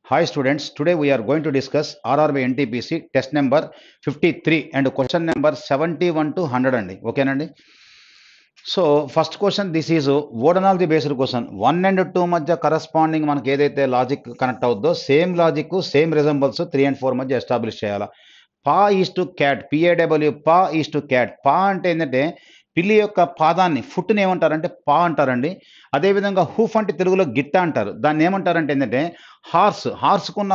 Hi students, today we are going to discuss RRB NTPC test number 53 and question number 71 to 100 అండి ఓకేనండి. So first question this is analogy based question 1 and 2 మధ్య corresponding మనకి ఏదైతే logic connect అవుద్దో same logic same resembles 3 and 4 మధ్య establish చేయాలా. పా is to cat, పిఏడబ్ల్యూ పా ఈస్ టు క్యాట్. పా అంటే ఏంటంటే పిల్లి యొక్క పాదాన్ని ఫుట్ని ఏమంటారంటే పా అంటారండి. అదేవిధంగా హూఫ్ అంటే తెలుగులో గిట్ట అంటారు. దాన్ని ఏమంటారంటే ఏంటంటే హార్స్కున్న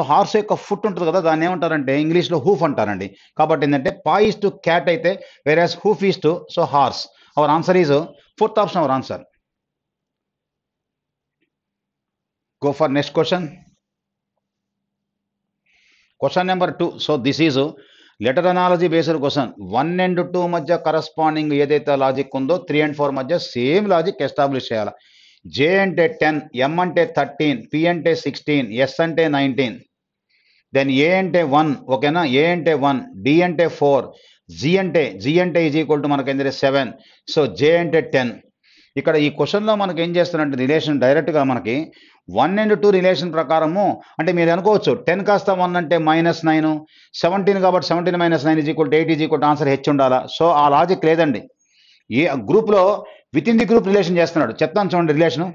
హార్స్ యొక్క ఫుట్ ఉంటుంది కదా, దాన్ని ఏమంటారంటే ఇంగ్లీష్లో హూఫ్ అంటారండి. కాబట్టి ఏంటంటే పా ఈస్ టు క్యాట్ అయితే whereas hoof is to horse. Hour answer is fourth option our answer. Go for next question. Question number 2. So this is letter analogy based question. 1 and 2 మధ్య కరస్పాండింగ్ ఏదైతే logic ఉందో 3 and 4 మధ్య same logic establish చేయాలి. జే అంటే 10, ఎం అంటే 13, P అంటే 16, yes అంటే 19, then ఏ అంటే 1, ఓకేనా, ఏ అంటే 1, డి అంటే 4, జీ అంటే ఈజ్ ఈక్వల్ టు మనకి ఏంటంటే 7, సో జే అంటే 10. ఇక్కడ ఈ క్వశ్చన్లో మనకి ఏం చేస్తున్నట్టు రిలేషన్ డైరెక్ట్గా మనకి 1 and 2 రిలేషన్ ప్రకారము అంటే మీరు అనుకోవచ్చు 10 కాస్త 1 అంటే -9, 17 కాబట్టి 17 - 9 is equal to 8 is equal to answer H ఉండాలా. సో ఆ లాజిక్ లేదండి. ఏ గ్రూప్లో with in the group relation చేస్తున్నాడు. చెప్తాను చూడండి రిలేషను.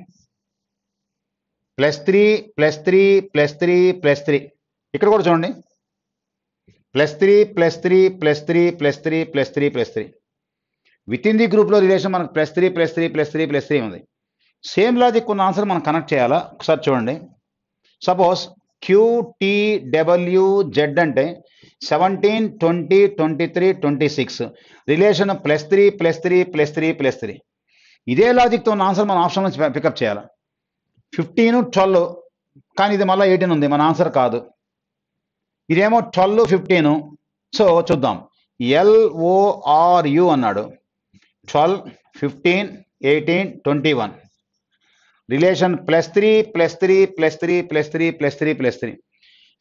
+3 +3 +3 +3. ఇక్కడ కూడా చూడండి +3 +3 +3 +3 +3 +3. విత్ ఇన్ ది గ్రూప్లో రిలేషన్ మనకు +3 +3 +3 +3 ఉంది. సేమ్ లాజిక్ ఉన్న ఆన్సర్ మనం కనెక్ట్ చేయాలా. ఒకసారి చూడండి. సపోజ్ QTWZ అంటే 17 20 23 26 రిలేషన్ +3 +3 +3 +3. ఇదే లాజిక్తో ఉన్న ఆన్సర్ మన ఆప్షన్ నుంచి పికప్ చేయాలి. 15 12 కానీ ఇది మళ్ళీ 18 ఉంది, మన ఆన్సర్ కాదు. ఇదేమో 12 15. సో చూద్దాం. LORU అన్నాడు. 12 15 18 21 రిలేషన్ +3 +3 +3 +3 +3 +3.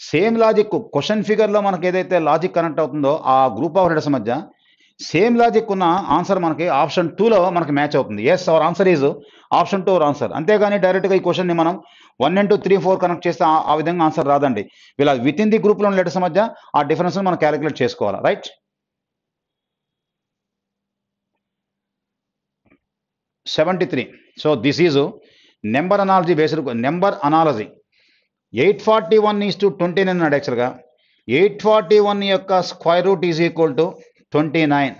సేమ్ లాజిక్ క్వశ్చన్ ఫిగర్లో మనకి ఏదైతే లాజిక్ కనెక్ట్ అవుతుందో ఆ గ్రూప్ ఆఫ్ లెటర్స్ మధ్య సేమ్ లాజిక్ ఉన్న ఆన్సర్ మనకి ఆప్షన్ 2లో మనకి మ్యాచ్ అవుతుంది. Yes, our answer is option 2 our answer. అంతేగాని డైరెక్ట్గా ఈ క్వశ్చన్ని మనం 1 and 2 3 4 కనెక్ట్ చేస్తే ఆ విధంగా ఆన్సర్ రాదండి. ఇలా విత్ ఇన్ ది గ్రూప్లో ఉన్న లెటర్స్ మధ్య ఆ డిఫరెన్స్ మనం క్యాలిక్యులేట్ చేసుకోవాలి. Right. 73. So this is number analogy based number analogy. 841:29 అన్నాడు. యాక్చువల్గా 841 యొక్క square root is equal to 29.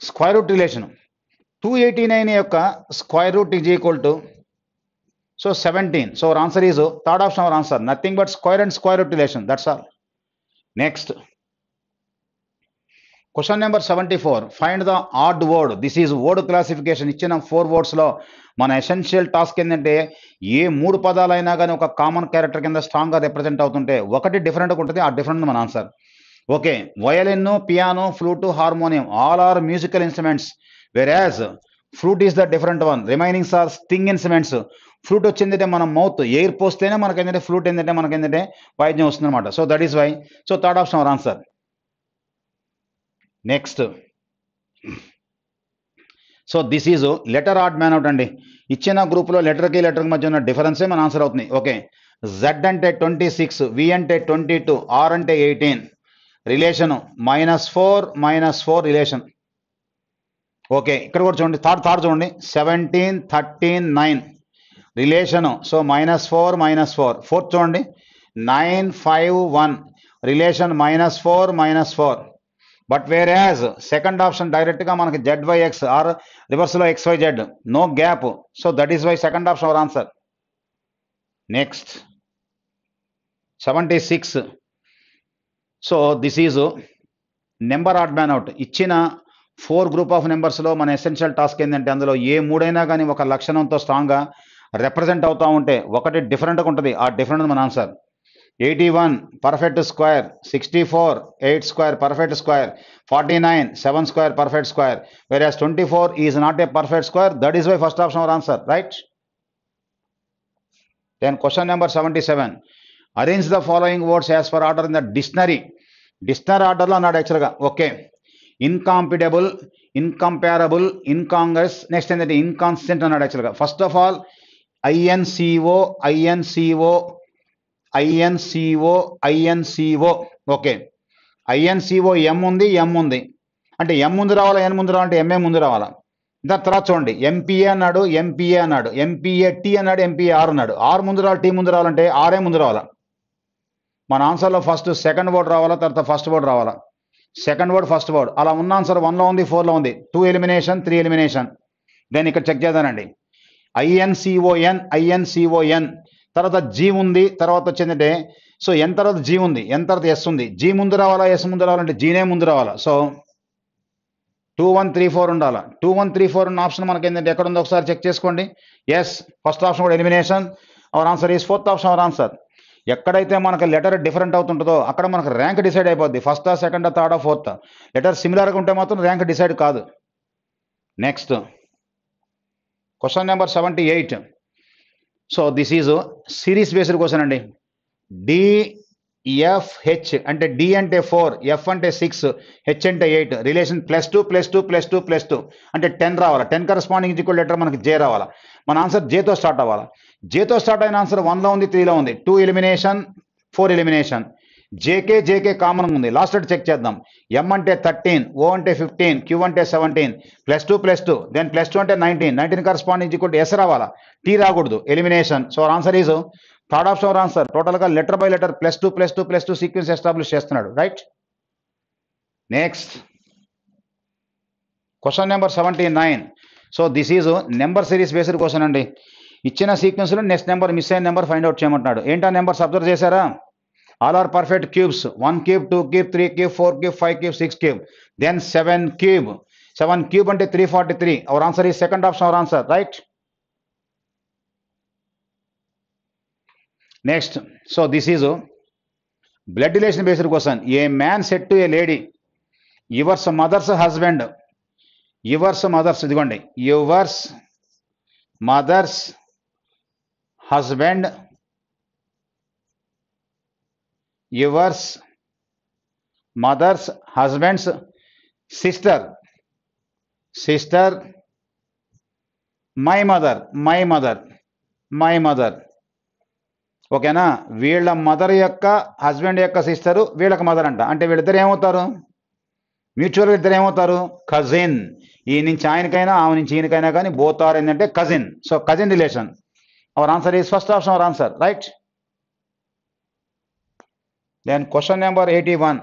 Square root relation 289 యొక్క square root is equal to 17. So our answer is third option our answer. Nothing but square and square root relation, that's all. Next question number 74. Find the odd word. This is word classification. ఇచ్చిన 4 వర్డ్స్లో మన essential task ఏంటంటే ఏ 3 పదాలైనా కానీ ఒక common character కింద స్ట్రాంగ్గా represent అవుతుంటే ఒకటి డిఫరెంట్గా ఉంటుంది, ఆ డిఫరెంట్ మన answer. Okay, violin, piano, flute, harmonium all are musical instruments, whereas flute is the different one. Remainings are string instruments. Flute వచ్చిందంటే మనం మౌత్ ఎయిర్ పోస్తేనే మనకి ఏంటంటే ఫ్లూట్ ఏంటంటే మనకి ఏంటంటే వాయిద్యం వస్తుంది అనమాట. So that is why. So third option our answer. Next. So this is letter odd man out అండి. ఇచ్చిన గ్రూప్లో లెటర్కి మధ్య ఉన్న డిఫరెన్సే మన ఆన్సర్ అవుతుంది. ఓకే, Z అంటే 26, V అంటే 22, R అంటే 18. Relation -4 -4 relation. ఓకే, ఇక్కడ కూడా చూడండి. థర్డ్ చూడండి 17 13 9 రిలేషను. సో -4 -4. ఫోర్త్ చూడండి 9 5 1 relation -4 -4. But whereas second option డైరెక్ట్గా మనకి ZYX ఆర్ రివర్స్లో XYZ, no gap. So that is why second option our answer. Next 76. So this is number odd man out. ఇచ్చిన 4 group of నెంబర్స్లో మన essential task ఏంటంటే అందులో ఏ 3 అయినా కానీ ఒక లక్షణంతో స్ట్రాంగ్గా రిప్రజెంట్ అవుతూ ఉంటే ఒకటి డిఫరెంట్గా ఉంటుంది, ఆ డిఫరెంట్ మన answer. 81 perfect square, 64 8 square perfect square, 49 7 square perfect square, whereas 24 is not a perfect square. That is why first option our answer, right? Then question number 77. Arrange the following words as per order in the dictionary. Dictionary order lo annadu actually ga. Okay, incompatible, incomparable, incongruous. Next ఏంటంటే inconsistent అన్నాడు. యాక్చువల్గా first of all INCO INCO okay. INCO M ఉంది, M ఉంది అంటే ఎం ముందు రావాలా, ఎన్ ముందు రావాలంటే ఎంఏ ముందు రావాలా. దాని తర్వాత చూడండి ఎంపీఏ అన్నాడు, ఎంపీఏ అన్నాడు, ఎంపీఏ టీ అన్నాడు, ఎంపీఏ ఆర్ అన్నాడు. ఆర్ ముందు రావాలి, టీ ముందు రావాలంటే ఆర్ఏ ముందు రావాలా. మన ఆన్సర్లో ఫస్ట్ సెకండ్ వర్డ్ రావాలా, తర్వాత ఫస్ట్ వర్డ్ రావాలా. సెకండ్ వర్డ్ ఫస్ట్ వర్డ్ అలా ఉన్న ఆన్సర్ 1లో ఉంది, 4లో ఉంది. 2 ఎలిమినేషన్, 3 ఎలిమినేషన్. దెన్ ఇక్కడ చెక్ చేద్దానండి. ఐఎన్సిఓఎన్ తర్వాత జీ ఉంది, తర్వాత వచ్చిందంటే సో ఎన్ తర్వాత జీ ఉంది, ఎన్ తర్వాత ఎస్ ఉంది. జీ ముందు రావాలా, ఎస్ ముందు రావాలంటే జీనే ముందు రావాలా. సో 2 1 3 4 ఉండాలా. 2 1 3 4 ఉన్న ఆప్షన్ మనకి ఏంటంటే ఎక్కడ ఉందో ఒకసారి చెక్ చేసుకోండి. ఎస్, ఫస్ట్ ఆప్షన్ కూడా elimination. Our answer is fourth option our answer. ఎక్కడైతే మనకు లెటర్ డిఫరెంట్ అవుతుంటుందో అక్కడ మనకు ర్యాంక్ డిసైడ్ అయిపోద్ది. ఫస్టా, సెకండా, థర్డా, ఫోర్త్. లెటర్ సిమిలర్గా ఉంటే మాత్రం ర్యాంక్ డిసైడ్ కాదు. Next question number 78. So this is series based question అండి. డిఎఫ్హెచ్ అంటే డి అంటే 4, ఎఫ్ అంటే 6, హెచ్ అంటే 8. రిలేషన్ +2 +2 +2 +2 అంటే 10 రావాలా. 10 కరస్పాండింగ్ ఈక్వల్ లెటర్ మనకి జే రావాలా. మన ఆన్సర్ జేతో స్టార్ట్ అవ్వాలా. జేతో స్టార్ట్ అయిన ఆన్సర్ 1లో ఉంది, 3లో ఉంది. 2 ఎలిమినేషన్, 4 ఎలిమినేషన్. జేకే కామన్ ఉంది. లాస్ట్ చెక్ చేద్దాం. ఎం అంటే 13, ఓ అంటే 15, క్యూ అంటే 17, +2 దెన్ +2 అంటే 19 కరస్పాండింగ్ ఈక్వల్ ఎస్ రావాలా. టీ రాకూడదు, elimination. So answer is third option our answer. టోటల్గా లెటర్ బై లెటర్ +2 సీక్వెన్స్ ఎస్టాబ్లిష్ చేస్తున్నాడు. Right. Next question number 79. So this is number series based question అండి. ఇచ్చిన సీక్వెన్స్లో నెక్స్ట్ నెంబర్ మిస్ అయిన నెంబర్ ఫైండ్ అవుట్ చేయమంటున్నాడు. ఏంటా నెంబర్స్ అబ్జర్వ్ చేశారా? All are perfect cubes. 1 cube, 2 cube, 3 cube, 4 cube, 5 cube, 6 cube, then 7 cube. 7 cube అంటే 343. Our answer is second option our answer. Right. Next so this is blood relation based question. A man said to a lady yours mother's husband. Yours mother's, ఇదిగోండి yours mother's husband, yours mother's husband's sister, my mother. ఓకేనా. వీళ్ళ mother యొక్క husband యొక్క sister వీళ్ళకి mother అంట. అంటే వీళ్ళిద్దరు ఏమవుతారు? మ్యూచువల్గా ఇద్దరు ఏమవుతారు? కజిన్. ఈ నుంచి ఆయనకైనా, ఆమె నుంచి ఈయనకైనా కానీ బోత్ ఆర్ ఏంటంటే cousin. So cousin relation. Our answer is first option our answer. Right. Then question number 81.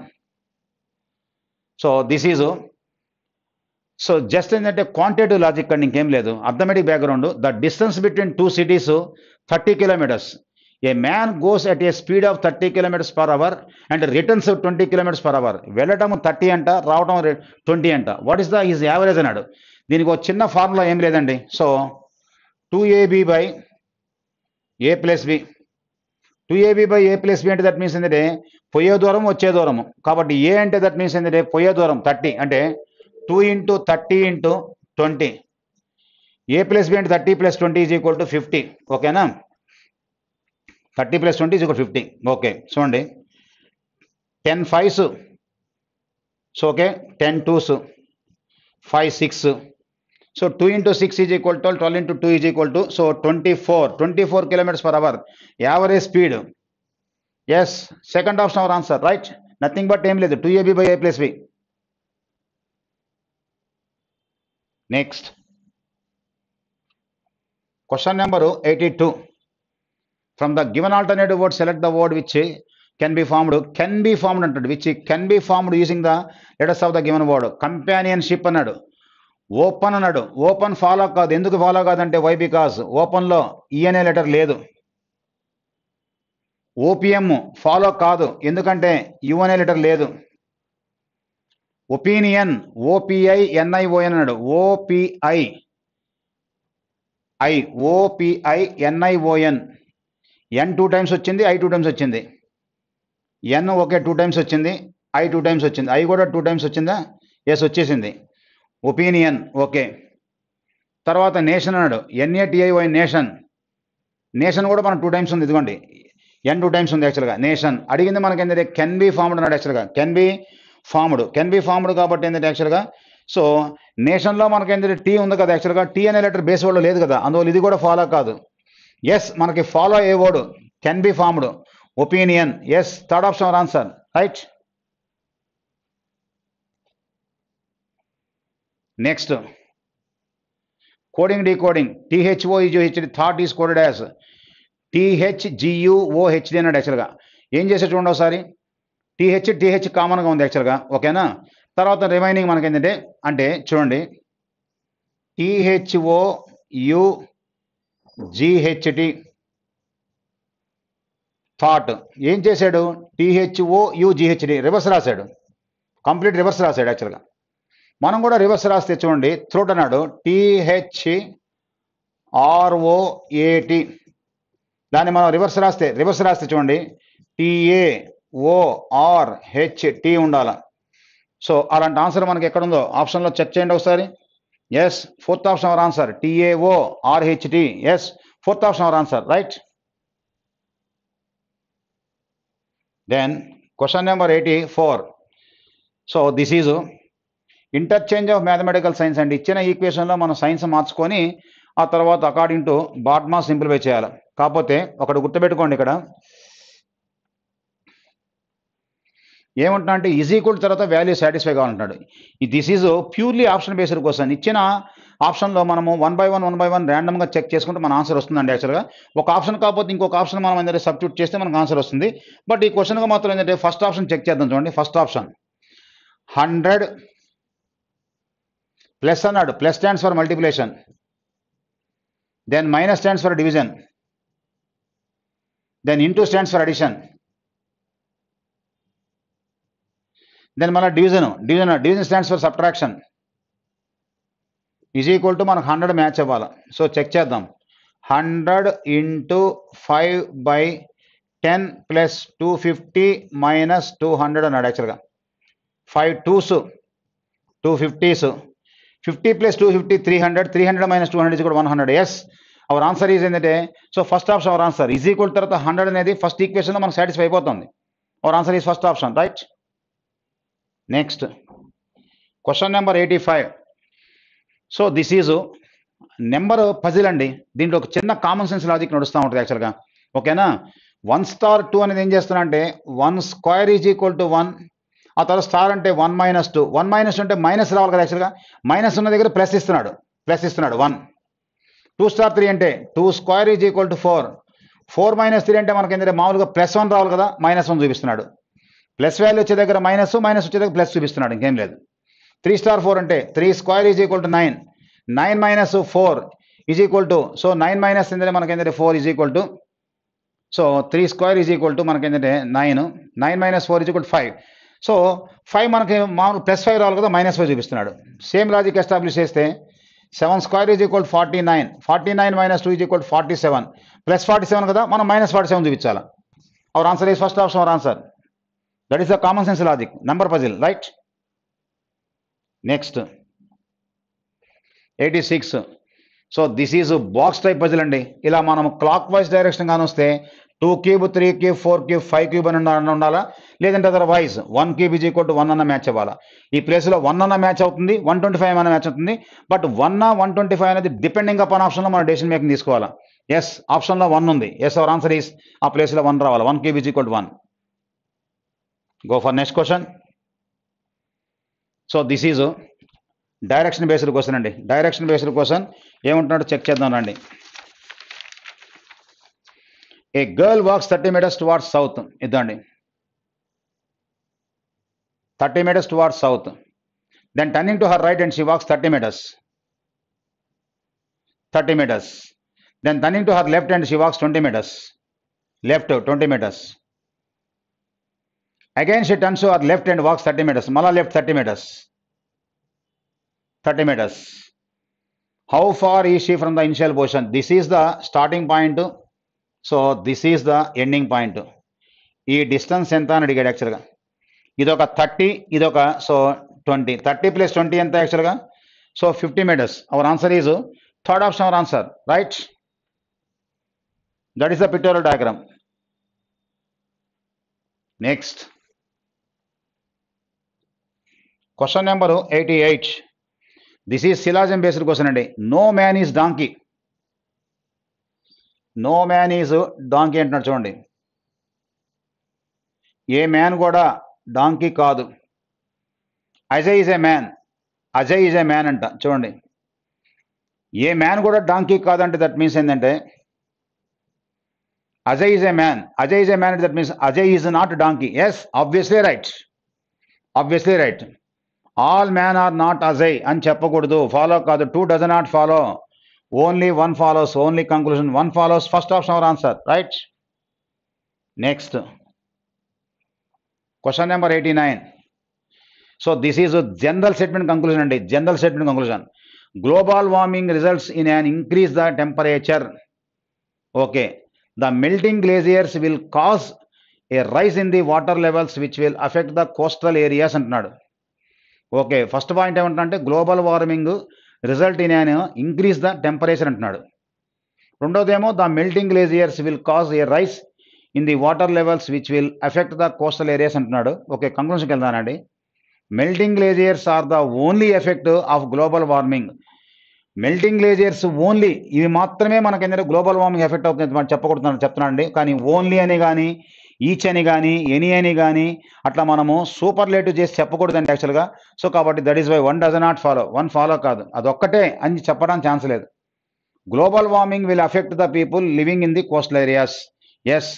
So this is so just ఏంటంటే క్వాంటిటేటివ్ లాజిక్ అండి, ఇంకేం లేదు. Arithmetic background. The distance between 2 cities 30 kilometers. A man goes at a speed of 30 km/h and returns 20 km/h. వెళ్ళటం 30 అంట, రావటం 20 అంట. What is the is average అన్నాడు. దీనికి ఒక చిన్న ఫార్ములా ఏం లేదండి. So 2ab/a+b. 2ab/a+b అంటే దట్ మీన్స్ ఏంటంటే పోయే దూరం, వచ్చే దూరము. కాబట్టి ఏ అంటే దట్ మీన్స్ ఏంటంటే పోయే దూరం 30 అంటే 2 × 30 × 20. a+b అంటే 30 + 20 = 50. ఓకేనా. 30 + 20 = 50. ఓకే చూడండి. 10 5s. So okay 10 2s, 5 6. So 2 × 6 = 12, 12 × 2 = so 24 km/h average speed. Yes, second option our answer. Right. Nothing but ఏం లేదు, 2ab/a+b. Next question number 82. From the given alternative word select the word which can be formed అంటాడు. Which can be formed using the letters of the given word. Companionship అన్నాడు, open అన్నాడు. Open follow కాదు. ఎందుకు follow కాదంటే why? Because ఓపెన్లో ఈ అనే letter లేదు. ఓపిఎం ఫాలో కాదు, ఎందుకంటే యు అనే లెటర్ లేదు. ఒపీనియన్ OPINION అన్నాడు. OPINION. ఎన్ 2 times వచ్చింది, I 2 times వచ్చింది. ఎన్ ఓకే 2 times వచ్చింది, I 2 times వచ్చింది. I కూడా 2 times వచ్చిందా? ఎస్ వచ్చేసింది. Opinion okay. తర్వాత నేషన్ అన్నాడు. NATION nation. నేషన్ కూడా మనం 2 times ఉంది, ఇదిగోండి N 2 times ఉంది యాక్చువల్గా. నేషన్ అడిగింది మనకి ఏంటంటే కెన్ బి ఫార్మ్డ్ అన్నాడు. యాక్చువల్గా కెన్ బి ఫార్మ్డ్ కాబట్టి ఏంటంటే యాక్చువల్గా సో నేషన్లో మనకి ఏంటంటే టీ ఉంది కదా. యాక్చువల్గా టీ అనే లెటర్ బేస్ వర్డ్లో లేదు కదా, అందువల్ల ఇది కూడా ఫాలో కాదు. ఎస్, మనకి ఫాలో అయ్యే word can be formed. Opinion. Yes, third option our answer. Right. Next. Coding decoding. THOEGUHD thought is coded as THGUOHD అన్నాడు యాక్చువల్గా. ఏం చేసే చూడండి ఒకసారి. టీహెచ్ కామన్గా ఉంది యాక్చువల్గా. ఓకేనా. తర్వాత రిమైనింగ్ మనకి ఏంటంటే అంటే చూడండి THOUGHT థాట్ ఏం చేశాడు THOUGHD రివర్స్ రాశాడు. కంప్లీట్ రివర్స్ రాశాడు యాక్చువల్గా. మనం కూడా రివర్స్ రాస్తే చూడండి థ్రోట్ అన్నాడు THROAT. దాన్ని మనం రివర్స్ రాస్తే చూడండి TAORHT ఉండాల. సో అలాంటి ఆన్సర్ మనకి ఎక్కడుందో ఆప్షన్లో చెక్ చేయండి ఒకసారి. Yes, fourth option our answer TAORHT. Yes, fourth option our answer. Right. Then question number 84. So this is interchange of mathematical science అండి. ఇచ్చిన ఈక్వేషన్లో మనం సైన్స్ మార్చుకొని ఆ తర్వాత అకార్డింగ్ టు బాట్మా సింప్లిఫై చేయాలి. కాకపోతే ఒకటి గుర్తుపెట్టుకోండి, ఇక్కడ ఏమంటున్నా అంటే ఈజ్ ఈక్వల్ తర్వాత వాల్యూ సాటిస్ఫై కావాలంటున్నాడు. This is purely option based question. ఇచ్చిన ఆప్షన్లో మనము 1 by 1 ర్యాండమ్గా చెక్ చేసుకుంటే మన ఆన్సర్ వస్తుందండి. యాక్చువల్గా ఒక ఆప్షన్ కాకపోతే ఇంకొక ఆప్షన్ మనం ఏంటంటే సబ్స్టిట్యూట్ చేస్తే మనకు ఆన్సర్ వస్తుంది. బట్ ఈ క్వశ్చన్గా మాత్రం ఏంటంటే ఫస్ట్ ఆప్షన్ చెక్ చేద్దాం. చూడండి ఫస్ట్ ఆప్షన్ 100 ప్లస్ అన్నాడు. Plus stands for multiplication, then minus stands for division, then into stands for addition, then మళ్ళీ division stands for subtraction is equal to మనకు 100 మ్యాచ్ అవ్వాలి. సో చెక్ చేద్దాం. 100 into 5/10 plus 250 minus 200 అన్నాడు యాక్చువల్గా. 5 2s 250s, 50 plus 250 300, 300 minus 200 is కూడా 100. Yes, our answer is ఏంటంటే so first option our answer. Is equal తర్వాత 100 అనేది ఫస్ట్ ఈక్వేషన్లో మనకు సాటిస్ఫై అయిపోతుంది. Hour answer is first option. Right. Next question number 85. So this is number puzzle అండి. దీంట్లో ఒక చిన్న కామన్ సెన్స్ లాజిక్ నడుస్తూ ఉంటుంది యాక్చువల్గా. ఓకేనా. 1 star 2 అనేది ఏం చేస్తున్నా అంటే 1 square ఈజ్ ఈక్వల్ టు 1, ఆ తర్వాత స్టార్ అంటే 1 minus 2. 1 minus 2 అంటే మైనస్ రావాలి కదా యాక్చువల్గా. మైనస్ ఉన్న దగ్గర ప్లస్ ఇస్తున్నాడు 1. 2 star 3 అంటే 2 square is equal to 4. 4 minus 3 అంటే మనకి ఏంటంటే మామూలుగా +1 రావాలి కదా, -1 చూపిస్తున్నాడు. ప్లస్ వాల్యూ వచ్చే దగ్గర మైనస్ వచ్చే దగ్గర ప్లస్ చూపిస్తున్నాడు, ఇంకేం లేదు. 3 star 4 అంటే 3 square is equal to 9. 9 minus 4 is equal to, so 9 minus ఏంటంటే మనకి ఏంటంటే 4 is equal to, so 3 square is equal to మనకి ఏంటంటే 9. 9 minus 4 is equal to 5. So 5 మనకి మామూలు +5 రావాలి కదా, -5 చూపిస్తున్నాడు. సేమ్ లాజిక్ ఎస్టాబ్లిష్ చేస్తే 7 square is equal 49. 49 minus 2 is equal 47. +47 కదా, మనం -47 చూపించాలి. Hour answer is first option. Our answer. That is the common sense logic, number puzzle. Right. Next 86. So this is box type puzzle అండి. ఇలా మనం clock wise direction కానీ వస్తే 2 cube 3 cube 4 cube 5 cube అని ఉండాలా, లేదంటే otherwise 1 cube is equal to 1 అన్న match అవ్వాలా. ఈ ప్లేస్లో 1 అన్న మ్యాచ్ అవుతుంది, 125 అన్న మ్యాచ్ అవుతుంది. బట్ 125 అనేది డిపెండింగ్ అపాన్ ఆప్షన్లో మనం డెసిషన్ మేకింగ్ తీసుకోవాలా. ఎస్, ఆప్షన్లో 1 ఉంది. ఎస్, అవర్ ఆన్సర్ ఈస్ ఆ ప్లేస్లో 1 రావాలి. 1 cube is equal to 1. Go for next question. So this is direction based question అండి. డైరెక్షన్ బేస్డ్ క్వశ్చన్ ఏముంటున్నాడో చెక్ చేద్దాం రండి. A girl walks 30 meters towards south. ఇద్దండి 30 meters towards south. Then turning to her right and she walks 30 meters. Then turning to her left and she walks 20 meters. Left 20 meters. Again she turns to her left and walks 30 meters. మళ్ళా left 30 meters. How far is she from the initial position? This is the starting point. So this is the ending point. ఈ distance ఎంత అని అడిగాడు యాక్చువల్గా. ఇదొక 30, ఇదొక so 20. 30 + 20 ఎంత యాక్చువల్గా? So 50 meters. Our answer is third option our answer. Right. That is the pictorial diagram. Next question number 88. This is syllogism based question అండి. No man is donkey. No man is donkey అంటున్నాడు చూడండి. ఏ man కూడా donkey కాదు. Ajay is a man. Ajay is a man అంట. చూడండి, ఏ man కూడా డాంకీ కాదంటే దట్ మీన్స్ ఏంటంటే Ajay is a man. Ajay is a man అంటే that means Ajay is not donkey. Yes, obviously right. Obviously right. All man are not Ajay అని చెప్పకూడదు. ఫాలో కాదు. 2 does not follow. Only 1 follows. Only conclusion 1 follows. First option our answer. Right. Next question number 89. So this is general statement conclusion అండి. General statement conclusion. Global warming results in an increase the temperature. Okay. The melting glaciers will cause a rise in the water levels which will affect the coastal areas అంటున్నాడు. Okay, first point ఏమంటే global warming result in an increase the temperature అంటున్నాడు. రెండోదేమో the melting glaciers will cause a rise in the water levels which will affect the coastal areas అంటున్నాడు. Okay, కంక్లూషన్కి వెళ్తానండి. Melting glaciers are the only effect of global warming. Melting glaciers only, ఇవి మాత్రమే మనకి ఏంటంటే global warming effect అవుతుంది మనం చెప్తున్నానండి. కానీ ఓన్లీ అని కానీ ఈచ్ అని కానీ ఎనీ అని కానీ అట్లా మనము సూపర్లేటివ్ చేసి చెప్పకూడదండి యాక్చువల్గా. సో కాబట్టి that is why 1 does not follow. 1 follow కాదు, అదొక్కటే అని చెప్పడానికి ఛాన్స్ లేదు. Global warming will affect the people living in the coastal areas. Yes,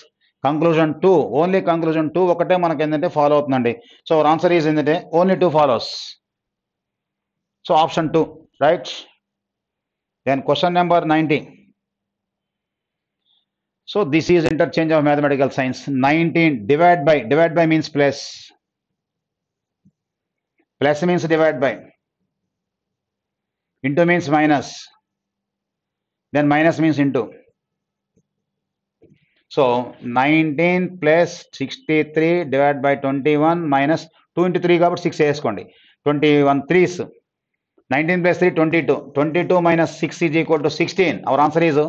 conclusion 2, only conclusion 2 ఒకటే మనకి ఏంటంటే ఫాలో అవుతుందండి. సో అవర్ ఆన్సర్ ఈజ్ ఏంటంటే only 2 follows. So option 2 right. Then question number 90. So this is interchange of mathematical signs. 19 divide by means plus. Plus means divide by. Into means minus. Then minus means into. So 19 plus 63 divided by 21 minus 2 into 3 కాబట్టి 6 వేసుకోండి. 21 3s. 19 plus 3 22. 22 minus 6 is equal to 16. Our answer is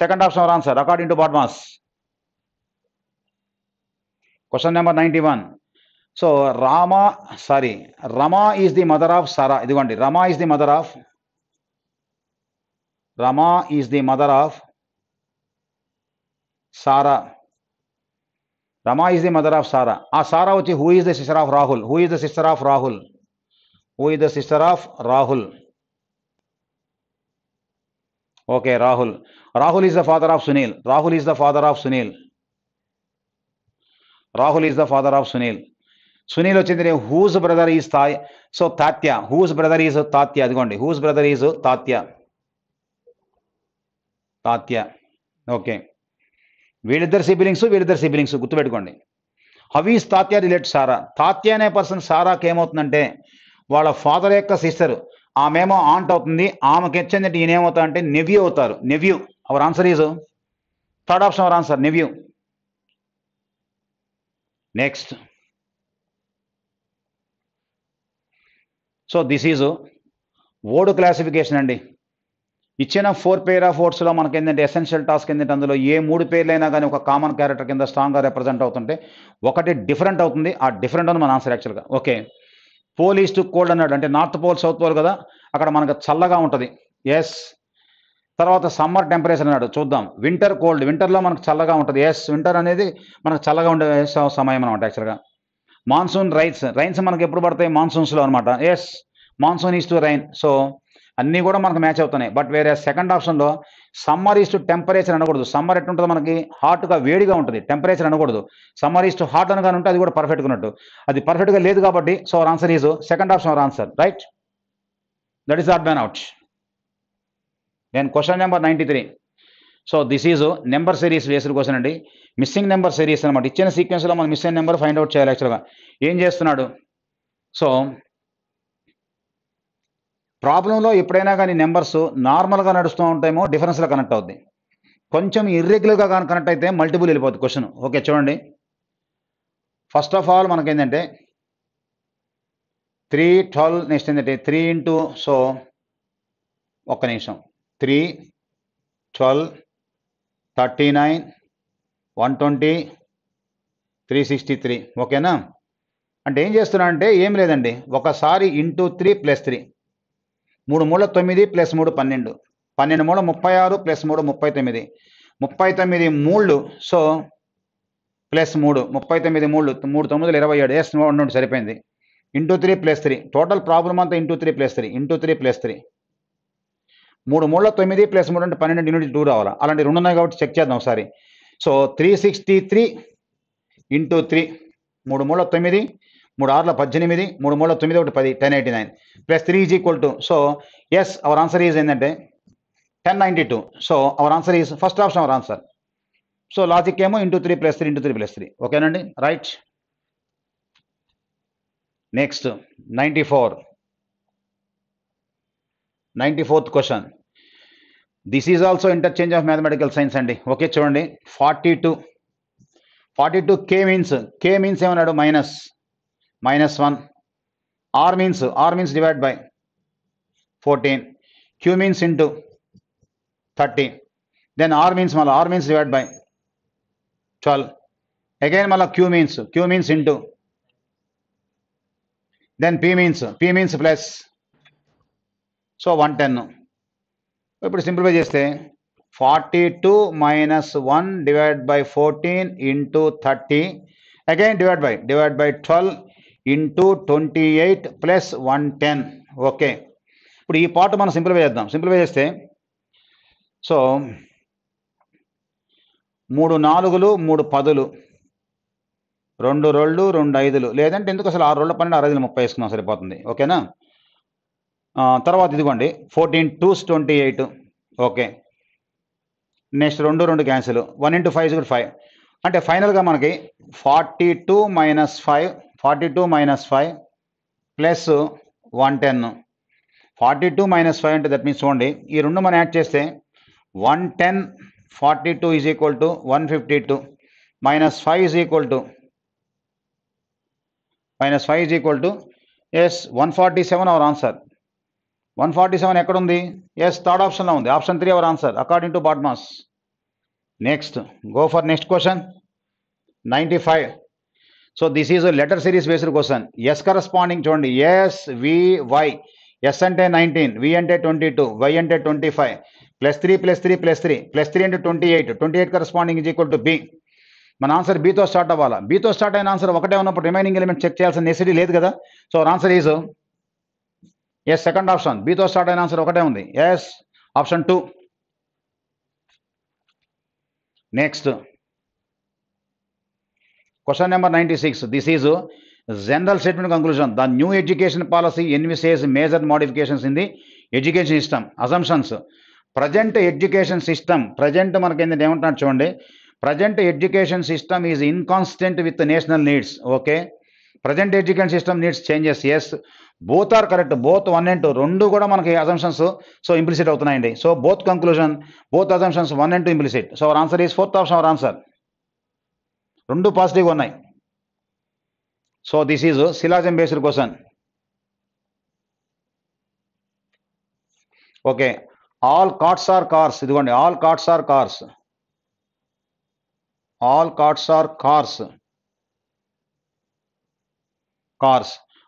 second option our answer according to BODMAS. Question number 91. So Rama is the mother of Sarah. ఇదిగోండి, Rama is the mother of Sarah. Rama is the mother of Sarah. ఆ Sarah వచ్చి who is the sister of Rahul? Who is the sister of Rahul? Who is the sister of Rahul? Okay, Rahul. Rahul is the father of Sunil. Rahul is the father of Sunil. Rahul is the father of Sunil. Sunil వచ్చింది whose brother is so Tatya. Whose brother is Tatya? అదిగోండి, whose brother is Tatya. Okay, వీళ్ళిద్దరు siblings గుర్తుపెట్టుకోండి. How is Tatya relate సారా? తాత్య అనే person సారాకి ఏమవుతుందంటే వాళ్ళ father యొక్క sister, ఆమెమో aunt అవుతుంది. ఆమెకి వచ్చిందంటే ఈయన ఏమవుతారు అంటే నెవ్యూ అవుతారు. Nephew. Hour answer is third option our answer, nephew. Next. So this is word classification అండి. ఇచ్చిన 4 పేర్ ఆఫ్ వర్డ్స్లో మనకి ఏంటంటే ఎసెన్షియల్ టాస్క్ ఏంటంటే అందులో ఏ 3 పేర్లైనా కానీ ఒక కామన్ క్యారెక్టర్ కింద స్ట్రాంగ్గా రిప్రజెంట్ అవుతుంటే ఒకటి డిఫరెంట్ అవుతుంది. ఆ డిఫరెంట్ అని మన ఆన్సర్ యాక్చువల్గా. ఓకే, పోల్ ఈస్ట్ కోల్డ్ అన్నాడు అంటే నార్త్ పోల్ సౌత్ పోల్ కదా, అక్కడ మనకు చల్లగా ఉంటుంది. ఎస్. తర్వాత సమ్మర్ టెంపరేచర్ అన్నాడు, చూద్దాం. వింటర్ కోల్డ్, వింటర్లో మనకు చల్లగా ఉంటుంది. ఎస్, వింటర్ అనేది మనకు చల్లగా ఉండే సమయం అనమాట యాక్చువల్గా. మాన్సూన్ రైన్స్ మనకి ఎప్పుడు పడతాయి? మాన్సూన్స్లో అనమాట. Yes, monsoon is to rain. So అన్నీ కూడా మనకు మ్యాచ్ అవుతున్నాయి. బట్ వేరే సెకండ్ ఆప్షన్లో సమ్మర్ ఈస్ టు టెంపరేచర్ అనకూడదు. సమ్మర్ ఎట్టుంటుంది మనకి? హాట్గా వేడిగా ఉంటుంది. టెంపరేచర్ అనకూడదు. సమ్మర్ ఈస్ టు హాట్ అనగానే ఉంటే అది కూడా పర్ఫెక్ట్గా ఉన్నట్టు. అది పర్ఫెక్ట్గా లేదు కాబట్టి so our answer is second option our answer. Right, that is odd man out. Then question number 93. So this is number series based question అండి. మిస్సింగ్ నెంబర్ సిరీస్ అనమాట. ఇచ్చిన సీక్వెన్స్లో మనం మిస్సింగ్ నెంబర్ ఫైండ్ అవుట్ చేయాలి యాక్చువల్గా. ఏం చేస్తున్నాడు? So ప్రాబ్లంలో ఎప్పుడైనా కానీ నెంబర్స్ నార్మల్గా నడుస్తూ ఉంటాయేమో డిఫరెన్స్లో కనెక్ట్ అవుద్ది. కొంచెం ఇర్రెగ్యులర్గా కానీ కనెక్ట్ అయితే మల్టిపుల్ వెళ్ళిపోద్ది క్వశ్చన్. ఓకే, చూడండి. ఫస్ట్ ఆఫ్ ఆల్ మనకేంటంటే 3 12 నెక్స్ట్ ఏంటంటే 3 ఇంటూ, సో ఒక్క నిమిషం, 3 12 39 120 363. ఓకేనా? అంటే ఏం చేస్తున్నా అంటే ఏం లేదండి, ఒకసారి ఇంటూ 3 + 3, 3 మూల 9 + 3 12, 12 మూల 36 + 3 39, 39 మూళ్ళు, సో ప్లస్ 3 39 3 3 9 27 ఎస్ ఉండండి సరిపోయింది ఇంటూ 3 ప్లస్ 3 టోటల్ ప్రాబ్లం అంతా into 3 plus 3 into 3 plus 3 3 3 9 plus 3 అంటే 12 యూనిట్ 2 రావాలా అలాంటి రెండు ఉన్నాయి కాబట్టి చెక్ చేద్దాం ఒకసారి సో 363 ఇంటూ 3 3 3 9 3 6 18 3 3 9 ఒకటి 10 1089 plus 3 is equal to so yes our answer is ఏంటంటే 1092 so our answer is first option our answer so logic ఏమో ఇంటూ 3 ప్లస్ 3 ఇంటూ 3 ప్లస్ 3 ఓకేనండి right next 94th question this is also interchange of mathematical science అండి okay చూడండి 42 K means ఏమన్నాడు minus 1 R means divide by 14 Q means into 30 then R means divide by 12 again mala q means into then p means plus so 110 ఇప్పుడు simplify చేస్తే 42 minus 1 divided by 14 into 30 again divide by 12 into 28 plus 110 okay ఇప్పుడు ఈ part మనం simplify చేస్తే so 3 4లు 3 10లు 2 2 2 5లు లేదంటే ఎందుకు అసలు 6 2 12 6 5 30 వేసుకున్నాం సరిపోతుంది ఓకేనా తర్వాత ఇదిగోండి 14 2s 28 okay next 2 2 cancel 1 into 5 is 5 అంటే ఫైనల్గా మనకి 42 minus 5 ప్లస్ 110 42 minus 5 అంటే దట్ మీన్స్ చూడండి ఈ రెండు మనం యాడ్ చేస్తే 110 42 is equal to 152 minus 5 is equal to yes 147 our answer 147 ఎక్కడ ఉంది yes థర్డ్ ఆప్షన్ లో ఉంది option 3 our answer according to Badmas next go for next question 95 so this is a letter series based question s corresponding చూడండి s v y s అంటే 19 v అంటే 22 y అంటే 25 plus 3 plus 3 plus 3 plus 3 into 28 corresponding is equal to b మన answer b తో start అవ్వాలా b తో start అయిన answer ఒకటే ఉన్నప్పుడు రిమైనింగ్ ఎలిమెంట్ చెక్ చేయాల్సిన నెసెసిటీ లేదు కదా so answer is yes second option b తో స్టార్ట్ అయిన ఆన్సర్ ఒకటే ఉంది yes option 2 next question number 96 this is general statement conclusion the new education policy envisages major modifications in the education system assumptions present education system present మనకి ఏంటంటే ఏమంటున్నారు చూడండి present education system is inconsistent with national needs okay present education system needs changes yes both are correct both 1 and 2 రెండు కూడా మనకి assumptions so implicit అవుతున్నాయండి so both conclusion both assumptions 1 and 2 implicit so our answer is fourth option our answer రెండు పాజిటివ్గా ఉన్నాయి so this is syllogism based question okay all carts are cars ఇదిగోండి all carts are cars all carts are cars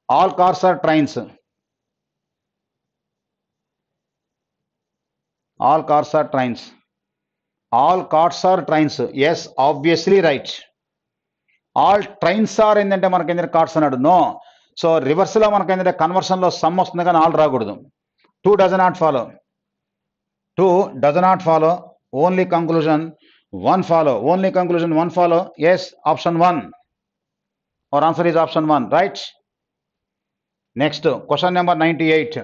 all cars are trains all cars are trains all carts are trains yes obviously right all trains are ఏంటంటే మనకి ఏంటంటే carts అన్నాడు no so reverse లో మనకి ఏంటంటే conversion లో some వస్తుంది కానీ ఆల్ రాకూడదు 2 does not follow 2 does not follow only conclusion 1 follow yes option 1 our answer is option 1 right next question number 98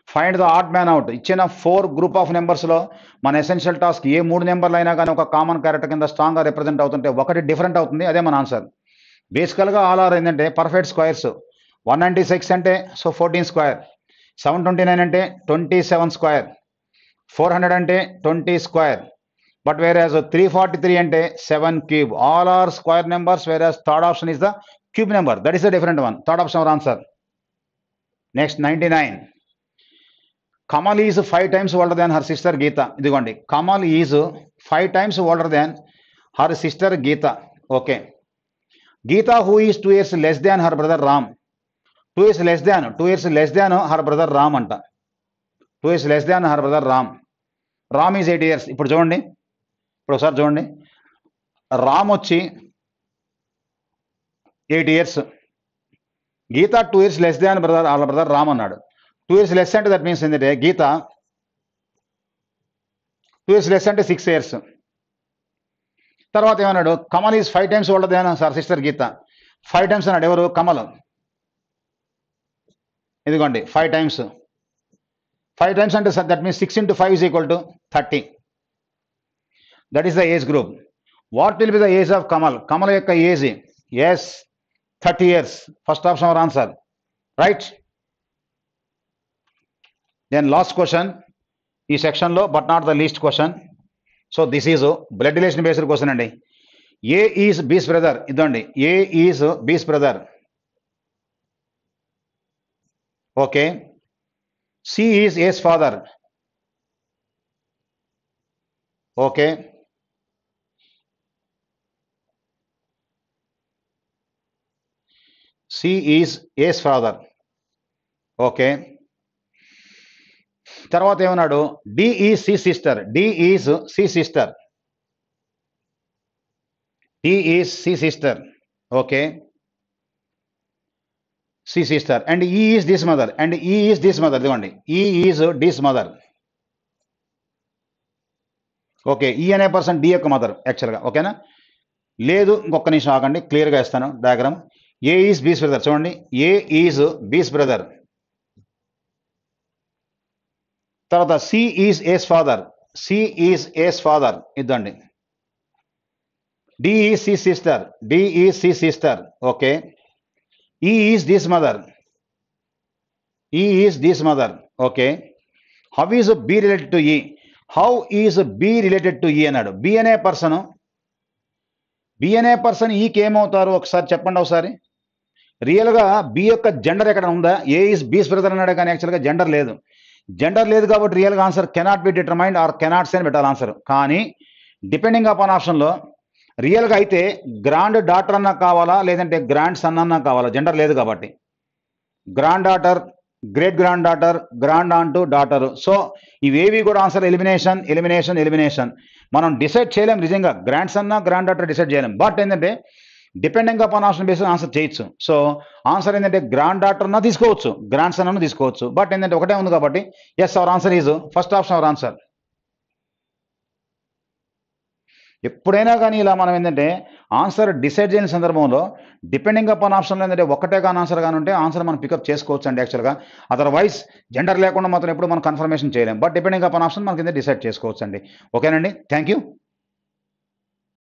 find the odd man out ఇచ్చిన 4 group of numbers లో మన ఎసెన్షియల్ టాస్క్ ఏ 3 నెంబర్లు అయినా కానీ ఒక కామన్ క్యారెక్టర్ కింద strong గా represent అవుతుంటే ఒకటి డిఫరెంట్ అవుతుంది అదే మన ఆన్సర్ బేసికల్ గా ఆల్ ఆర్ ఏంటంటే పర్ఫెక్ట్ స్క్వేర్స్ 196 అంటే సో 14 స్క్వేర్ 729 అంటే 27 స్క్వేర్ 400 అంటే 20 స్క్వేర్ బట్ వేరేస్ 343 అంటే 7 cube all are square numbers whereas third option is the cube number that is the different one third option our answer next 99 Kamal is 5 times older than her sister Geeta ఇదిగోండి Kamal is 5 times older than her sister Geeta okay Geeta who is 2 years less than her brother Ram 2 years less than her brother Ram అంట 2 years less than her brother Ram is 8 years ఇప్పుడు చూడండి ఇప్పుడు ఒకసారి చూడండి రామ్ వచ్చి 8 years, గీత 2 years less than brother, వాళ్ళ brother Ram అన్నాడు. 2 years less అంటే దట్ మీన్స్ ఏంటంటే గీత 2 years లెస్ అంటే 6 years. తర్వాత ఏమన్నాడు, Kamal is 5 times older than sir sister Geeta. 5 times అన్నాడు. ఎవరు? కమల్. ఇదిగోండి 5 times. 5 times అంటే sir that means 6 into 5 is equal to 30. That is the age group. What will be the age of Kamal? Kamal యొక్క age is 30 years. First option our answer right. Then last question ఈ సెక్షన్లో, but not the least question. So this is blood relation based question అండి. A is B's brother? ఇదండి, A is B's brother. Okay. C is A's father. Okay. C is A's father. Okay. తర్వాత ఏమన్నాడు, D is C sister. D is C sister. D is C sister. Okay. C sister. And E is this mother. And E is this mother. ఇదిగోండి, E is this mother. Okay. ఈ అనే person D యొక్క mother యాక్చువల్గా. ఓకేనా? లేదు, ఇంకొక నిమిషం ఆగండి, క్లియర్గా ఇస్తాను diagram. A is B's brother. చూడండి, ఏ ఈజ్ బీస్ బ్రదర్. తర్వాత C is A's father. C is A's father. ఇద్దండి. D is C sister. D is C sister. Okay. E is this mother. E is this mother. Okay. How is B related to E? How is B related to E అన్నాడు. B అనే person, B అనే person ఈకి ఏమవుతారు ఒకసారి చెప్పండి ఒకసారి. రియల్గా B యొక్క జెండర్ ఎక్కడ ఉందా? ఏ ఈజ్ బీస్ బ్రదర్ అన్నాడు, కానీ యాక్చువల్గా జెండర్ లేదు. జెండర్ లేదు కాబట్టి రియల్గా answer cannot be determined or cannot say అని పెట్టాలి ఆన్సర్. కానీ డిపెండింగ్ అపాన్ ఆప్షన్లో రియల్గా అయితే గ్రాండ్ డాటర్ అన్నా కావాలా, లేదంటే గ్రాండ్ సన్ అన్నా కావాలా, జెండర్ లేదు కాబట్టి. Grand daughter, great grand daughter, grand aunt, daughter. So ఇవేవి కూడా ఆన్సర్ ఎలిమినేషన్, ఎలిమినేషన్, ఎలిమినేషన్. మనం డిసైడ్ చేయలేం నిజంగా, గ్రాండ్ సన్నా గ్రాండ్ డాటర్ డిసైడ్ చేయలేం. బట్ ఏంటంటే depending upon option base answer చేయొచ్చు. సో ఆన్సర్ ఏంటంటే గ్రాండ్ డాటర్ అన్నా తీసుకోవచ్చు, గ్రాండ్ సన్ అన్నా తీసుకోవచ్చు. బట్ ఏంటంటే ఒకటే ఉంది కాబట్టి yes, our answer is first option our answer. ఎప్పుడైనా కానీ ఇలా మనం ఏంటంటే ఆన్సర్ డిసైడ్ చేయని సందర్భంలో డిపెండింగ్ అపాన్ ఆప్షన్లో ఏంటంటే ఒకటే కానీ ఆన్సర్ కానీ ఉంటే ఆన్సర్ మనం పికప్ చేసుకోవచ్చు అండి యాక్చువల్గా. అదర్వైజ్ జెండర్ లేకుండా మాత్రం ఎప్పుడు మనం కన్ఫర్మేషన్ చేయలేం. బట్ డిపెండింగ్ అపాన్ ఆప్షన్ మనకి డిసైడ్ చేసుకోవచ్చు అండి. ఓకేనండి, థ్యాంక్ యూ.